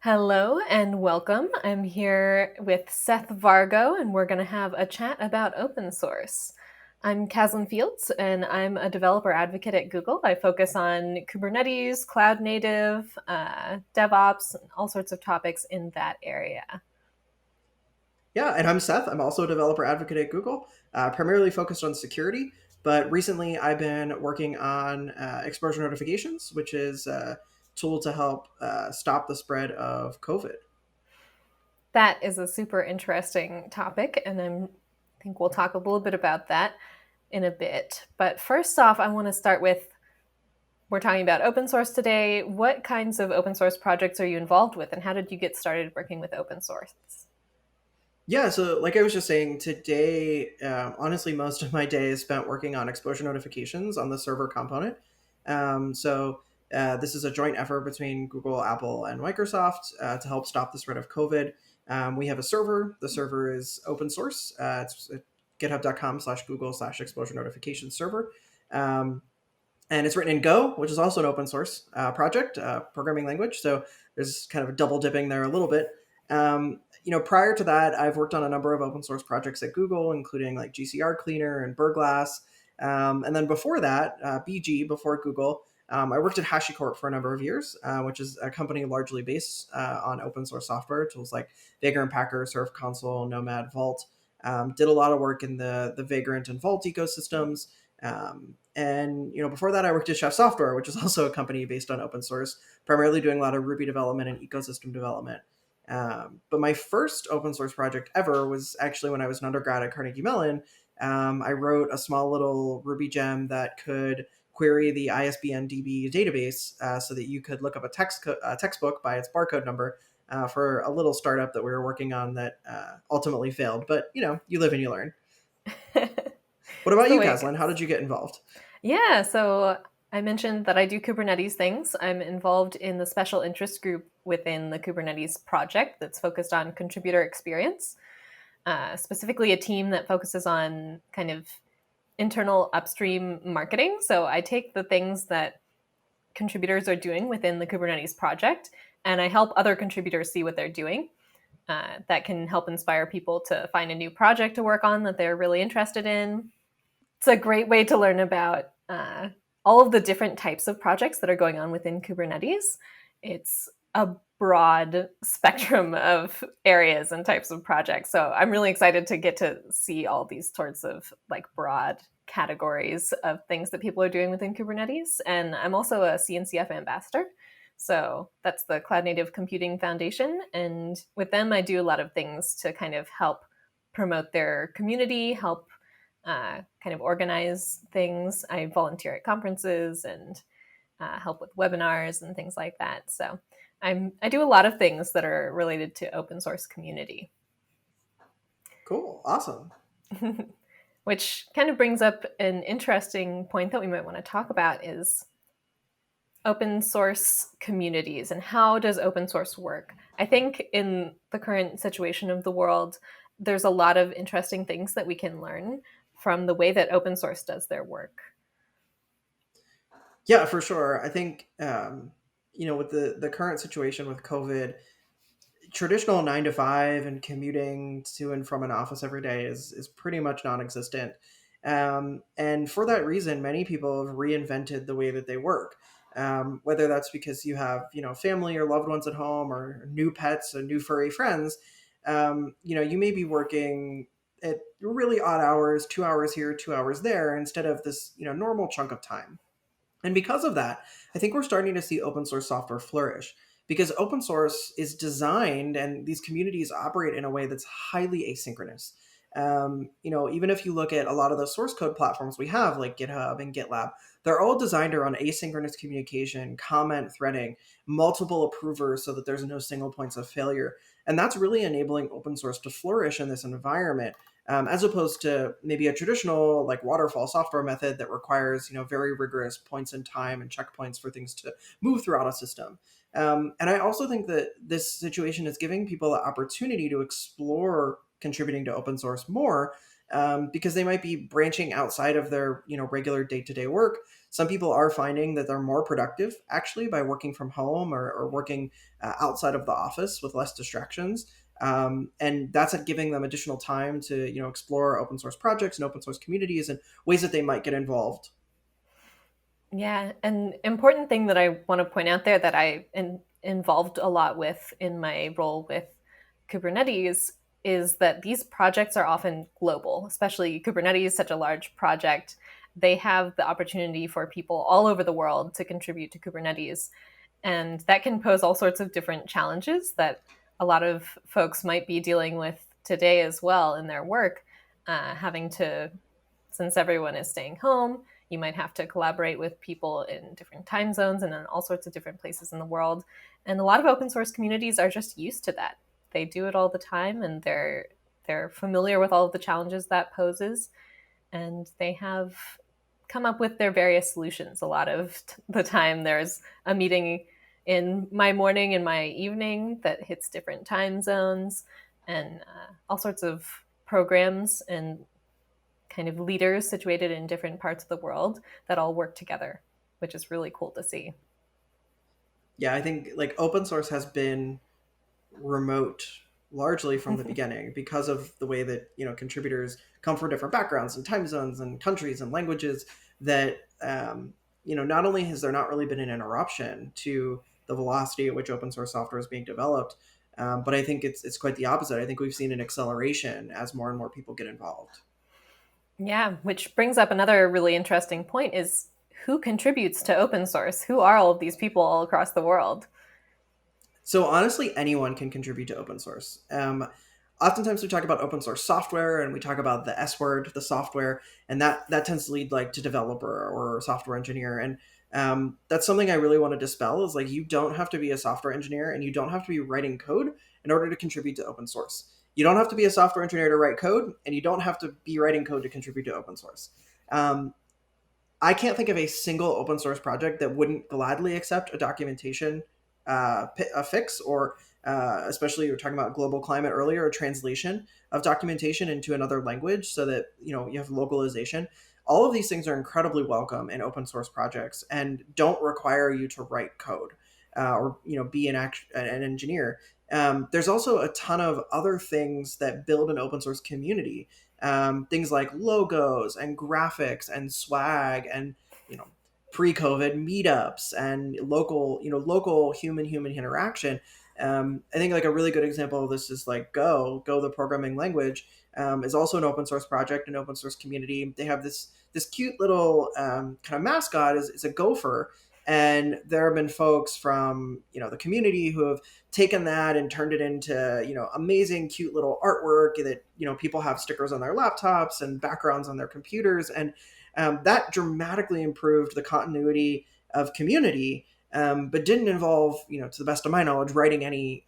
Hello and welcome. I'm here with Seth Vargo, and we're going to have a chat about open source. I'm Kaslin Fields, and I'm a developer advocate at Google. I focus on Kubernetes, cloud native, DevOps, and all sorts of topics in that area. Yeah, and I'm Seth. I'm also a developer advocate at Google, primarily focused on security. But recently, I've been working on exposure notifications, which is a tool to help stop the spread of COVID. That is a super interesting topic, and I think we'll talk a little bit about that in a bit. But first off, I want to start with we're talking about open source today. What kinds of open source projects are you involved with, and how did you get started working with open source? Yeah, so like I was just saying, today, honestly, most of my day is spent working on exposure notifications on the server component. This is a joint effort between Google, Apple, and Microsoft to help stop the spread of COVID. We have a server. The server is open source. It's github.com/Google/exposure notification server. Um, and it's written in Go, which is also an open source project, programming language. So there's kind of double dipping there a little bit. Prior to that, I've worked on a number of open source projects at Google, including like GCR Cleaner and Burglass. And then before that, BG, before Google, I worked at HashiCorp for a number of years, which is a company largely based on open source software tools like Vagrant Packer, Surf Console, Nomad, Vault. Did a lot of work in the Vagrant and Vault ecosystems. Before that, I worked at Chef Software, which is also a company based on open source, primarily doing a lot of Ruby development and ecosystem development. But my first open source project ever was actually when I was an undergrad at Carnegie Mellon. I wrote a small little Ruby gem that could query the ISBN DB database so that you could look up a textbook by its barcode number for a little startup that we were working on that ultimately failed. But you live and you learn. What It's about the you, way it Kaslin? How goes. did you get involved? Yeah, so I mentioned that I do Kubernetes things. I'm involved in the special interest group within the Kubernetes project that's focused on contributor experience, specifically a team that focuses on kind of internal upstream marketing. So I take the things that contributors are doing within the Kubernetes project and I help other contributors see what they're doing. That can help inspire people to find a new project to work on that they're really interested in. It's a great way to learn about all of the different types of projects that are going on within Kubernetes. It's a broad spectrum of areas and types of projects. So I'm really excited to get to see all these sorts of like broad categories of things that people are doing within Kubernetes. And I'm also a CNCF ambassador. So that's the Cloud Native Computing Foundation. And with them, I do a lot of things to kind of help promote their community, help kind of organize things. I volunteer at conferences and help with webinars and things like that. So I do a lot of things that are related to open source community, Cool. Awesome. which kind of brings up an interesting point that we might want to talk about is open source communities and how does open source work. I think in the current situation of the world, there's a lot of interesting things that we can learn from the way that open source does their work. Yeah, for sure. I think, with the current situation with COVID, traditional 9 to 5 and commuting to and from an office every day is pretty much non-existent. And for that reason, many people have reinvented the way that they work. Whether that's because you have, family or loved ones at home or new pets and new furry friends, you may be working at really odd hours, 2 hours here, 2 hours there, instead of this, normal chunk of time. And because of that, I think we're starting to see open source software flourish because open source is designed and these communities operate in a way that's highly asynchronous. Even if you look at a lot of the source code platforms we have, like GitHub and GitLab, they're all designed around asynchronous communication, comment threading, multiple approvers so that there's no single points of failure. And that's really enabling open source to flourish in this environment as opposed to maybe a traditional like waterfall software method that requires very rigorous points in time and checkpoints for things to move throughout a system. And I also think that this situation is giving people the opportunity to explore contributing to open source more because they might be branching outside of their regular day-to-day work. Some people are finding that they're more productive actually by working from home or working outside of the office with less distractions. And that's giving them additional time to explore open source projects and open source communities and ways that they might get involved. Yeah, an important thing that I want to point out there that involved a lot with in my role with Kubernetes is that these projects are often global, especially Kubernetes, such a large project. They have the opportunity for people all over the world to contribute to Kubernetes. And that can pose all sorts of different challenges that a lot of folks might be dealing with today as well in their work, having to, since everyone is staying home, you might have to collaborate with people in different time zones and in all sorts of different places in the world. And a lot of open source communities are just used to that. They do it all the time, and they're familiar with all of the challenges that poses, and they have come up with their various solutions. A lot of the time, there's a meeting in my morning and my evening that hits different time zones, and all sorts of programs and kind of leaders situated in different parts of the world that all work together, which is really cool to see. Yeah, I think like open source has been remote largely from the beginning because of the way that contributors come from different backgrounds and time zones and countries and languages. That not only has there not really been an interruption to the velocity at which open source software is being developed, but I think it's quite the opposite. I think we've seen an acceleration as more and more people get involved. Yeah, which brings up another really interesting point is who contributes to open source? Who are all of these people all across the world? So honestly, anyone can contribute to open source. Oftentimes we talk about open source software and we talk about the S word, the software, and that tends to lead like to developer or software engineer. And that's something I really want to dispel is like you don't have to be a software engineer and you don't have to be writing code in order to contribute to open source. You don't have to be a software engineer to write code, and you don't have to be writing code to contribute to open source. Um, I can't think of a single open source project that wouldn't gladly accept a documentation a fix, or especially you were talking about global climate earlier, a translation of documentation into another language so that you have localization. All of these things are incredibly welcome in open source projects and don't require you to write code or be an engineer. There's also a ton of other things that build an open source community, things like logos and graphics and swag and pre-COVID meetups and local human interaction. I think like a really good example of this is like Go, the programming language, is also an open source project, an open source community. They have this cute little kind of mascot is a gopher, and there have been folks from the community who have taken that and turned it into amazing cute little artwork that people have stickers on their laptops and backgrounds on their computers, and that dramatically improved the continuity of community, but didn't involve, to the best of my knowledge, writing any,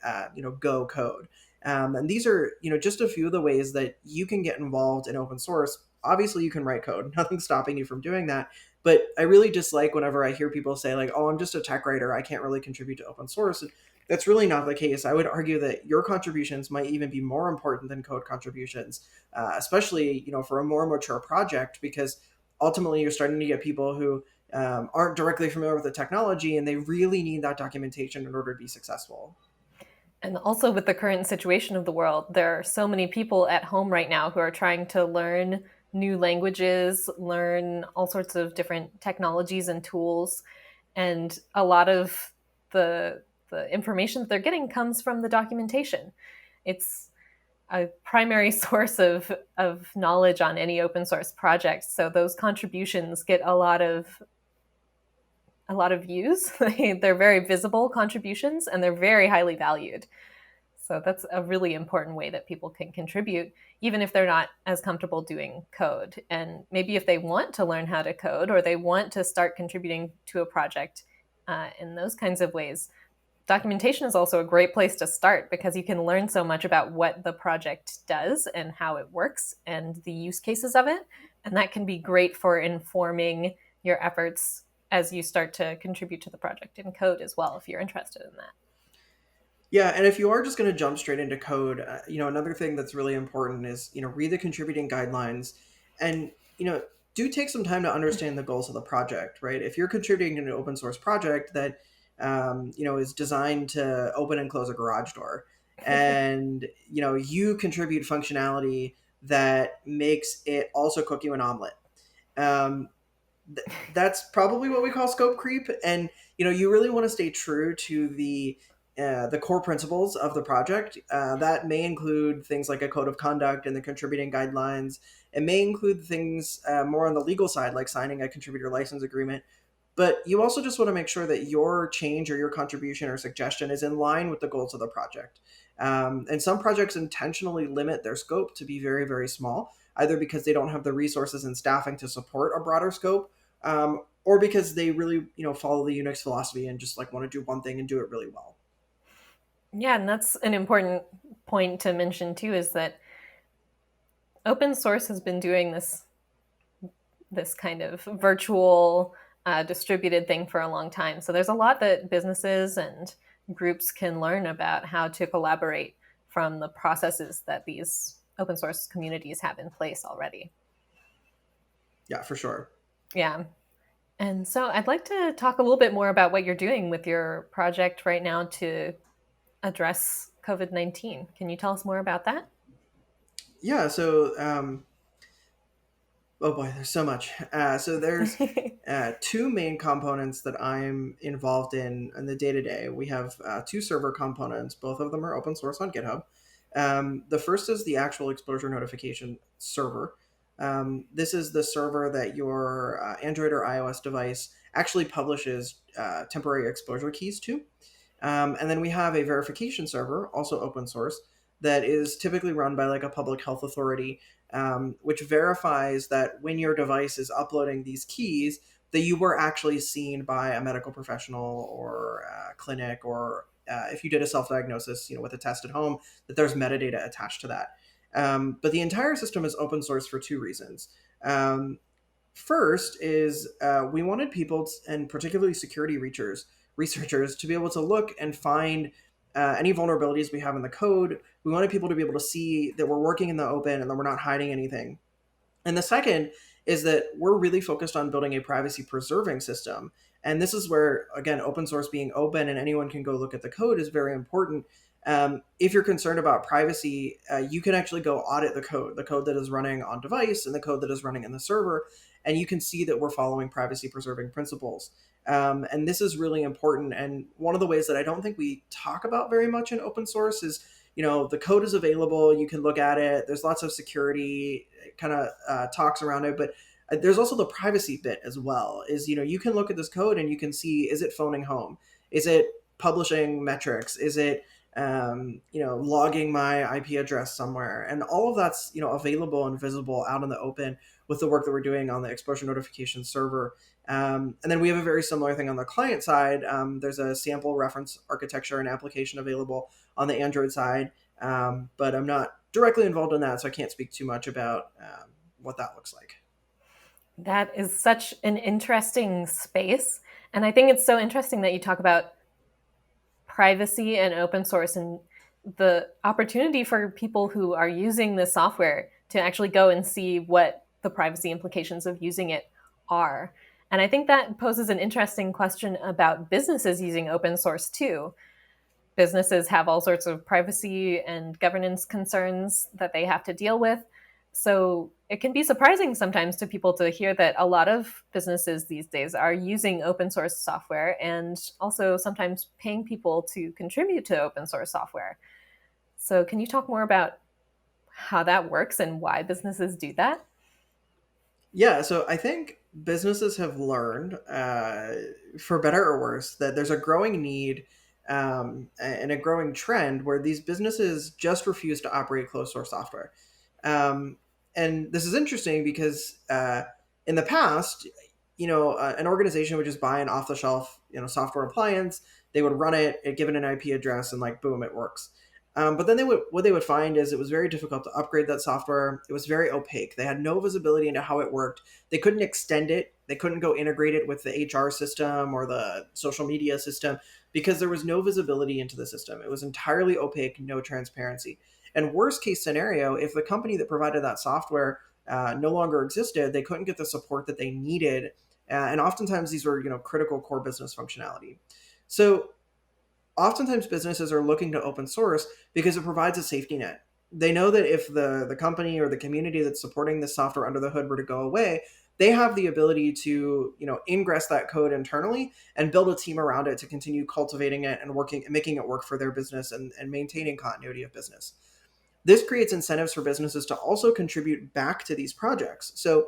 Go code. And these are, just a few of the ways that you can get involved in open source. Obviously, you can write code. Nothing's stopping you from doing that. But I really dislike whenever I hear people say, like, oh, I'm just a tech writer. I can't really contribute to open source. That's really not the case. I would argue that your contributions might even be more important than code contributions, especially, for a more mature project, because ultimately you're starting to get people who aren't directly familiar with the technology and they really need that documentation in order to be successful. And also, with the current situation of the world, there are so many people at home right now who are trying to learn new languages, learn all sorts of different technologies and tools. And a lot of the information that they're getting comes from the documentation. It's a primary source of knowledge on any open source project. So those contributions get a lot of views. They're very visible contributions and they're very highly valued. So that's a really important way that people can contribute, even if they're not as comfortable doing code. And maybe if they want to learn how to code or they want to start contributing to a project in those kinds of ways, documentation is also a great place to start because you can learn so much about what the project does and how it works and the use cases of it. And that can be great for informing your efforts as you start to contribute to the project in code as well, if you're interested in that. Yeah, and if you are just going to jump straight into code, another thing that's really important is, read the contributing guidelines and, do take some time to understand the goals of the project, right? If you're contributing to an open source project that, is designed to open and close a garage door, and, you contribute functionality that makes it also cook you an omelet. Um, that's probably what we call scope creep, and you really want to stay true to the core principles of the project. That may include things like a code of conduct and the contributing guidelines. It may include things more on the legal side, like signing a contributor license agreement. But you also just want to make sure that your change or your contribution or suggestion is in line with the goals of the project. And some projects intentionally limit their scope to be very, very small, either because they don't have the resources and staffing to support a broader scope, or because they really, follow the Unix philosophy and just like want to do one thing and do it really well. Yeah, and that's an important point to mention too, is that open source has been doing this kind of virtual distributed thing for a long time. So there's a lot that businesses and groups can learn about how to collaborate from the processes that these open source communities have in place already. Yeah, for sure. Yeah. And so I'd like to talk a little bit more about what you're doing with your project right now to address COVID-19. Can you tell us more about that? Yeah. So, oh boy, there's so much. So there's two main components that I'm involved in the day to day. We have two server components. Both of them are open source on GitHub. The first is the actual exposure notification server. This is the server that your Android or iOS device actually publishes temporary exposure keys to. And then we have a verification server, also open source, that is typically run by like a public health authority, which verifies that when your device is uploading these keys, that you were actually seen by a medical professional or a clinic, or if you did a self-diagnosis, with a test at home, that there's metadata attached to that. But the entire system is open source for two reasons. First is we wanted people, and particularly security researchers, to be able to look and find any vulnerabilities we have in the code. We wanted people to be able to see that we're working in the open and that we're not hiding anything. And the second is that we're really focused on building a privacy preserving system. And this is where, again, open source being open and anyone can go look at the code is very important. If you're concerned about privacy, you can actually go audit the code that is running on device and the code that is running in the server, and you can see that we're following privacy preserving principles. And this is really important. And one of the ways that I don't think we talk about very much in open source is, the code is available, you can look at it, there's lots of security kind of talks around it, but there's also the privacy bit as well. Is, you can look at this code and you can see, is it phoning home, is it publishing metrics, is it logging my IP address somewhere, and all of that's available and visible out in the open with the work that we're doing on the exposure notification server. And then we have a very similar thing on the client side. There's a sample reference architecture and application available on the Android side, but I'm not directly involved in that, so I can't speak too much about what that looks like. That is such an interesting space. And I think it's so interesting that you talk about privacy and open source and the opportunity for people who are using this software to actually go and see what the privacy implications of using it are. And I think that poses an interesting question about businesses using open source too. Businesses have all sorts of privacy and governance concerns that they have to deal with. So it can be surprising sometimes to people to hear that a lot of businesses these days are using open source software and also sometimes paying people to contribute to open source software. So can you talk more about how that works and why businesses do that? Yeah, so I think businesses have learned, for better or worse, that there's a growing need and a growing trend where these businesses just refuse to operate closed source software. Um, and this is interesting because in the past, an organization would just buy an off the shelf, software appliance. They would run it, give it an IP address, and like boom, it works. But then what they would find is it was very difficult to upgrade that software. It was very opaque. They had no visibility into how it worked. They couldn't extend it. They couldn't go integrate it with the HR system or the social media system because there was no visibility into the system. It was entirely opaque, no transparency. And worst case scenario, if the company that provided that software no longer existed, they couldn't get the support that they needed. And oftentimes these were, critical core business functionality. So oftentimes businesses are looking to open source because it provides a safety net. They know that if the company or the community that's supporting this software under the hood were to go away, they have the ability to, ingress that code internally and build a team around it to continue cultivating it and working and making it work for their business and maintaining continuity of business. This creates incentives for businesses to also contribute back to these projects. So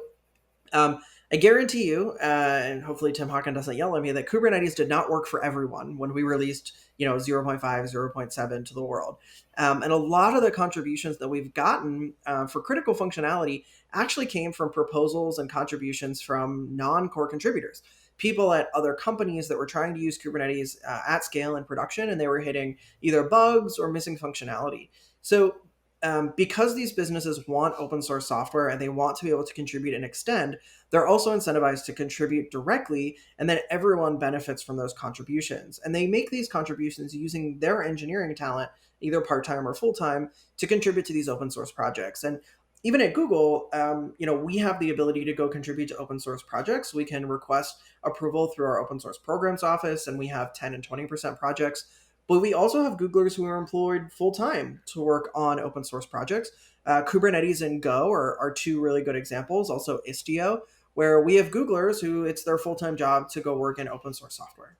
um, I guarantee you, and hopefully Tim Hawkins doesn't yell at me, that Kubernetes did not work for everyone when we released, 0.5, 0.7 to the world. And a lot of the contributions that we've gotten for critical functionality actually came from proposals and contributions from non-core contributors. People at other companies that were trying to use Kubernetes at scale in production, and they were hitting either bugs or missing functionality. So because these businesses want open source software and they want to be able to contribute and extend, they're also incentivized to contribute directly, and then everyone benefits from those contributions. And they make these contributions using their engineering talent, either part time or full time, to contribute to these open source projects. And even at Google, we have the ability to go contribute to open source projects. We can request approval through our open source programs office, and we have 10 and 20% projects, but we also have Googlers who are employed full time to work on open source projects. Kubernetes and Go are two really good examples. Also, Istio, where we have Googlers who it's their full time job to go work in open source software.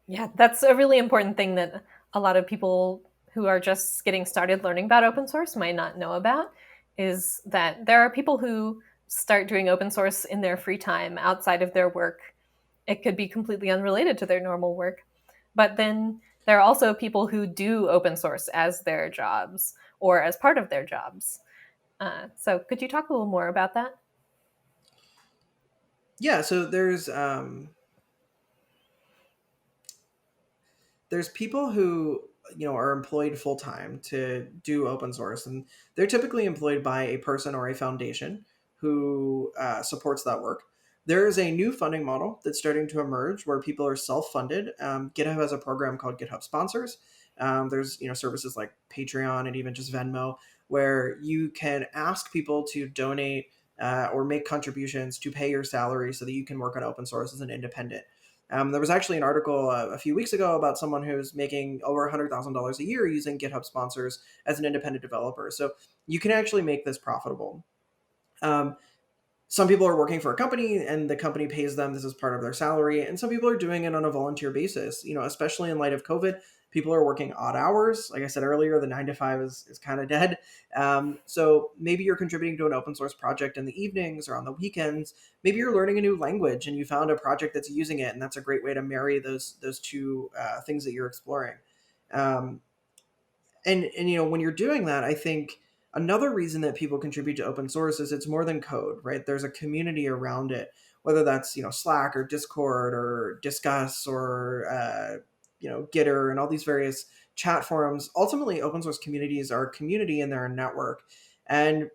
Yeah, that's a really important thing that a lot of people who are just getting started learning about open source might not know about, is that there are people who start doing open source in their free time outside of their work. It could be completely unrelated to their normal work. But then there are also people who do open source as their jobs or as part of their jobs. So could you talk a little more about that? Yeah, so there's people who are employed full time to do open source, and they're typically employed by a person or a foundation who supports that work. There is a new funding model that's starting to emerge where people are self-funded. GitHub has a program called GitHub Sponsors. There's services like Patreon and even just Venmo where you can ask people to donate or make contributions to pay your salary so that you can work on open source as an independent. There was actually an article a few weeks ago about someone who's making over $100,000 a year using GitHub Sponsors as an independent developer. So you can actually make this profitable. Um, some people are working for a company and the company pays them this is part of their salary, and some people are doing it on a volunteer basis, especially in light of COVID. People are working odd hours. Like I said earlier, the 9 to 5 is kind of dead. So maybe you're contributing to an open source project in the evenings or on the weekends. Maybe you're learning a new language and you found a project that's using it, and that's a great way to marry those two things that you're exploring. um, and when you're doing that, I think another reason that people contribute to open source is it's more than code, right? There's a community around it, whether that's Slack or Discord or Discuss or Gitter and all these various chat forums. Ultimately, open source communities are a community and they're a network. And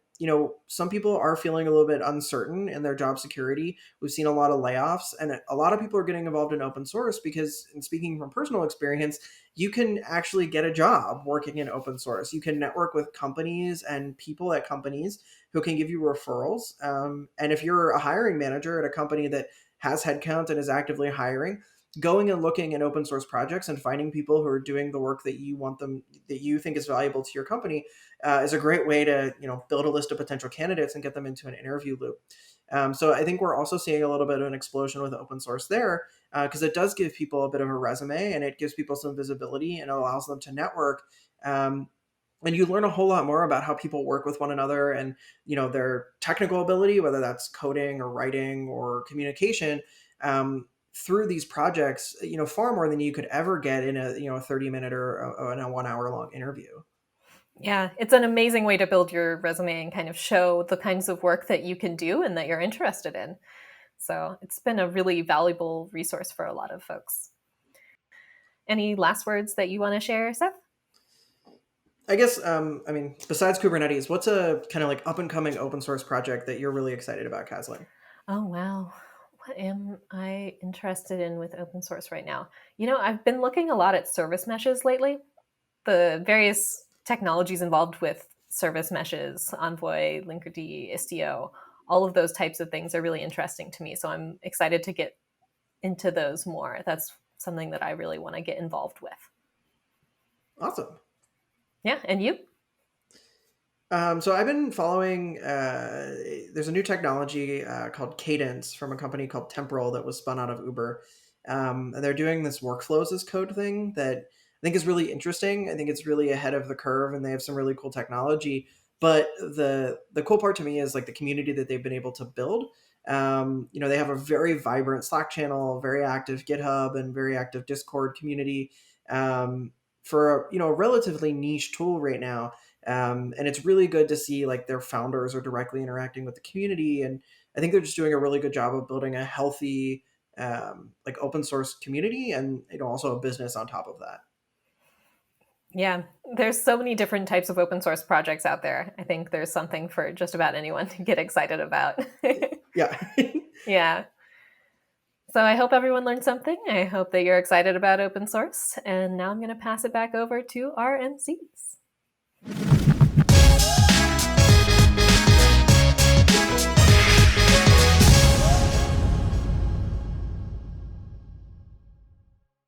some people are feeling a little bit uncertain in their job security. We've seen a lot of layoffs, and a lot of people are getting involved in open source because, and speaking from personal experience, you can actually get a job working in open source. You can network with companies and people at companies who can give you referrals. And if you're a hiring manager at a company that has headcount and is actively hiring, going and looking at open source projects and finding people who are doing the work that you want them, that you think is valuable to your company, is a great way to build a list of potential candidates and get them into an interview loop. So I think we're also seeing a little bit of an explosion with open source there, because it does give people a bit of a resume and it gives people some visibility and it allows them to network. Um, and you learn a whole lot more about how people work with one another and their technical ability, whether that's coding or writing or communication, through these projects, far more than you could ever get in a 30-minute or in a 1 hour long interview. Yeah, it's an amazing way to build your resume and kind of show the kinds of work that you can do and that you're interested in. So it's been a really valuable resource for a lot of folks. Any last words that you want to share, Seth? I guess, I mean, besides Kubernetes, what's a kind of like up and coming open source project that you're really excited about, Kaslin? Oh, wow. What am I interested in with open source right now? I've been looking a lot at service meshes lately. The various technologies involved with service meshes, Envoy, Linkerd, Istio, all of those types of things are really interesting to me. So I'm excited to get into those more. That's something that I really want to get involved with. Awesome. Yeah, and you? So I've been following. There's a new technology called Cadence from a company called Temporal that was spun out of Uber, and they're doing this workflows as code thing that I think is really interesting. I think it's really ahead of the curve, and they have some really cool technology. But the cool part to me is like the community that they've been able to build. They have a very vibrant Slack channel, very active GitHub, and very active Discord community. For a relatively niche tool right now, and it's really good to see like their founders are directly interacting with the community, and I think they're just doing a really good job of building a healthy like open source community, and also a business on top of that. Yeah, there's so many different types of open source projects out there. I think there's something for just about anyone to get excited about. Yeah. Yeah. So I hope everyone learned something. I hope that you're excited about open source. And now I'm going to pass it back over to our MCs.